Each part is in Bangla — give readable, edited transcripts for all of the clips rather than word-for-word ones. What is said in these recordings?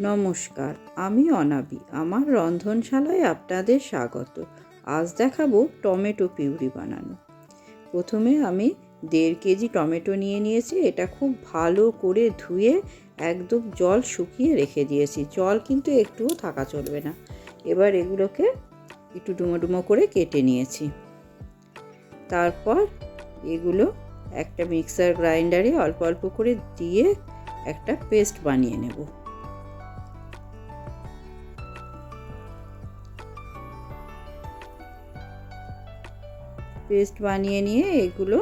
নমস্কার, আমি অনাবি। আমার রন্ধনশালায় আপনাদের স্বাগত। আজ দেখাবো টমেটো পিউরি বানানো। প্রথমে আমি 1.5 কেজি টমেটো নিয়েছি। এটা খুব ভালো করে ধুয়ে একদম জল শুকিয়ে রেখে দিয়েছি। জল কিন্তু একটুও থাকা চলবে না। এবার এগুলোকে একটু ডুমো ডুমো করে কেটে নিয়েছি। তারপর এগুলো একটা মিক্সার গ্রাইন্ডারে অল্প অল্প করে দিয়ে একটা পেস্ট বানিয়ে নেব। পেস্ট বানিয়ে নিয়ে এগুলো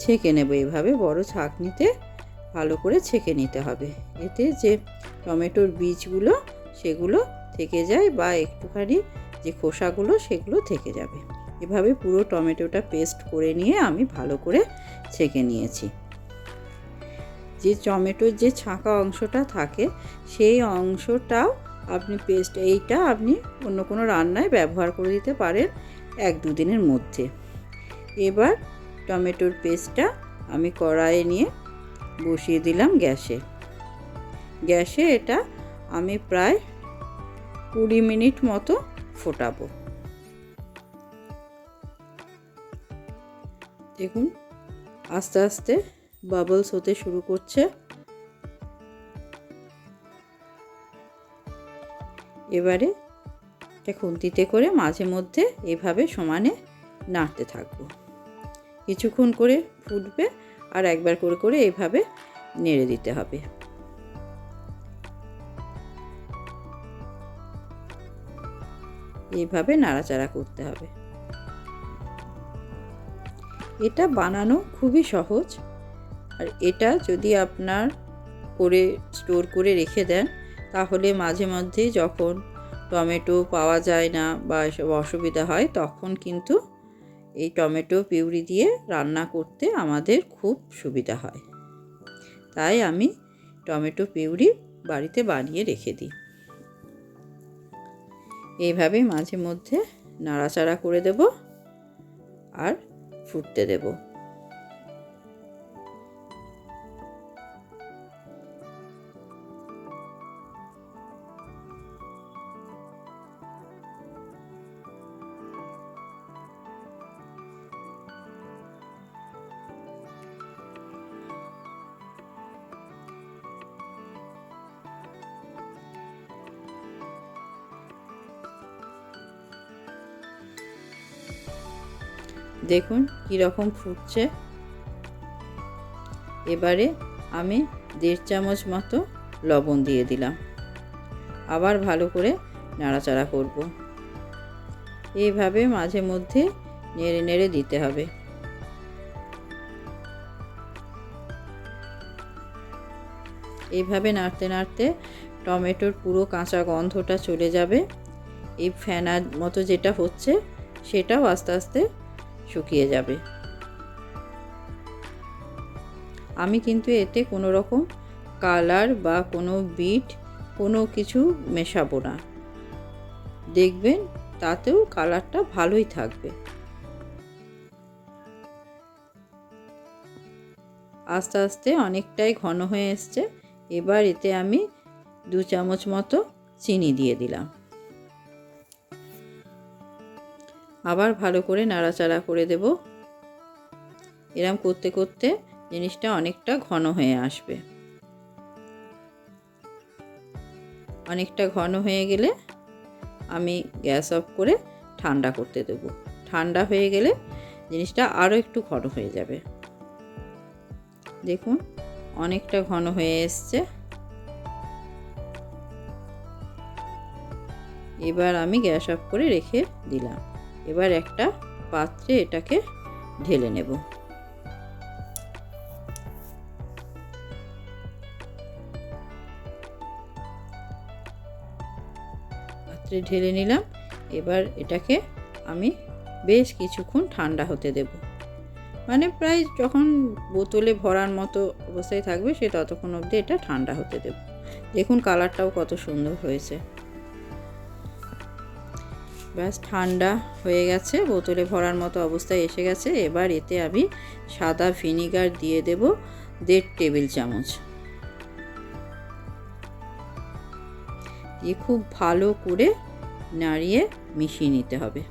ছেঁকে নেব। এভাবে বড় ছাঁকনিতে ভালো করে ছেঁকে নিতে হবে। এতে যে টমেটোর বীজগুলো সেগুলো থেকে যায় বা একটুখানি যে খোসাগুলো সেগুলো থেকে যাবে। এভাবে পুরো টমেটোটা পেস্ট করে নিয়ে আমি ভালো করে ছেঁকে নিয়েছি। যে টমেটোর যে ছাঁকা অংশটা থাকে সেই অংশটাও আপনি এইটা আপনি অন্য কোনো রান্নায় ব্যবহার করে দিতে পারেন 1-2 দিনের মধ্যে। এবার টমেটোর পেস্টটা আমি কড়াইয়ে নিয়ে বসিয়ে দিলাম গ্যাসে এটা আমি প্রায় 20 মিনিট মতো ফোটাবো। দেখুন আস্তে আস্তে বাবলস হতে শুরু করছে। এবারে এটা খুন্তিতে করে মাঝে মধ্যে এভাবে সমানে নাড়তে থাকবো। কিছুক্ষণ করে ফুটবে আর একবার করে করে এইভাবে নেড়ে দিতে হবে। এইভাবে নাড়াচাড়া করতে হবে। এটা বানানো খুবই সহজ। আর এটা যদি আপনার করে স্টোর করে রেখে দেন তাহলে মাঝে মধ্যে যখন টমেটো পাওয়া যায় না বা এসব অসুবিধা হয় তখন কিন্তু এই টমেটো পিউরি দিয়ে রান্না করতে আমাদের খুব সুবিধা হয়। তাই আমি টমেটো পিউরি বাড়িতে বানিয়ে রেখে দিই। এইভাবে মাঝে মধ্যে নাড়াচাড়া করে দেব আর ফুটতে দেব। দেখুন কীরকম ফুটছে। এবারে আমি 1.5 চামচ মতো লবণ দিয়ে দিলাম। আবার ভালো করে নাড়াচাড়া করব। এইভাবে মাঝে মধ্যে নেড়ে নেড়ে দিতে হবে। এইভাবে নাড়তে নাড়তে টমেটোর পুরো কাঁচা গন্ধটা চলে যাবে। এই ফেনার মতো যেটা হচ্ছে সেটাও আস্তে আস্তে শুকিয়ে যাবে। আমি কিন্তু এতে কোনো রকম কালার বা কোনো বিট কোনো কিছু মেশাবো না। দেখবেন তাতেও কালারটা ভালোই থাকবে। আস্তে আস্তে অনেকটাই ঘন হয়ে এসছে। এবার এতে আমি 2 চামচ মতো চিনি দিয়ে দিলাম। আবার ভালো করে নাড়াচাড়া করে দেব। এরম করতে করতে জিনিসটা অনেকটা ঘন হয়ে আসবে। অনেকটা ঘন হয়ে গেলে আমি গ্যাস অফ করে ঠান্ডা করতে দেব। ঠান্ডা হয়ে গেলে জিনিসটা আরও একটু ঘন হয়ে যাবে। দেখুন অনেকটা ঘন হয়ে এসছে। এবার আমি গ্যাস অফ করে রেখে দিলাম। এবার একটা পাত্রে এটাকে ঢেলে নেব। পাত্রে ঢেলে নিলাম। এবার এটাকে আমি বেশ কিছুক্ষণ ঠান্ডা হতে দেব। মানে প্রায় যখন বোতলে ভরার মতো অবস্থায় থাকবে সে ততক্ষণ অবধি এটা ঠান্ডা হতে দেব। দেখুন কালারটাও কত সুন্দর হয়েছে। ব্যাস ঠান্ডা হয়ে গেছে, বোতলে ভরার মতো অবস্থায় এসে গেছে। এবার এতে আমি সাদা ভিনিগার দিয়ে দেব 1.5 টেবিল চামচ। দিয়ে খুব ভালো করে নাড়িয়ে মিশিয়ে নিতে হবে।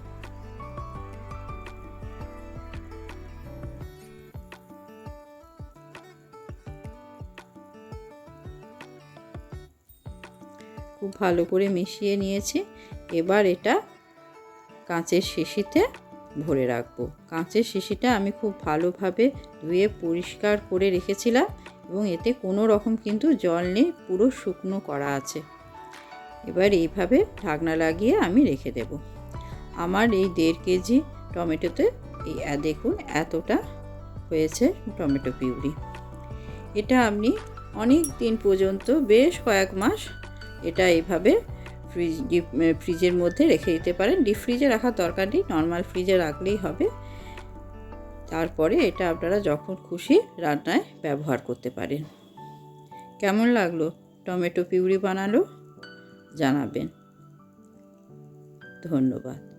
খুব ভালো করে মিশিয়ে নিয়েছি। এবার এটা কাঁচের শিশিতে ভরে রাখবো। কাঁচের শিশিটা আমি খুব ভালোভাবে ধুয়ে পরিষ্কার করে রেখেছিলাম এবং এতে কোনো রকম কিন্তু জল নেই, পুরো শুকনো করা আছে। এবার এইভাবে ঢাকনা লাগিয়ে আমি রেখে দেব। আমার এই 1.5 কেজি টমেটোতে এই দেখুন এতটা হয়েছে টমেটো পিউরি। এটা আপনি অনেক দিন পর্যন্ত বেশ কয়েক মাস এটা এইভাবে ফ্রিজের মধ্যে রেখে দিতে পারেন। ডিপ ফ্রিজে রাখার দরকার নেই, নর্মাল ফ্রিজে রাখলেই হবে। তারপরে এটা আপনারা যখন খুশি রান্নায় ব্যবহার করতে পারেন। কেমন লাগলো টমেটো পিউরি বানালো জানাবেন। ধন্যবাদ।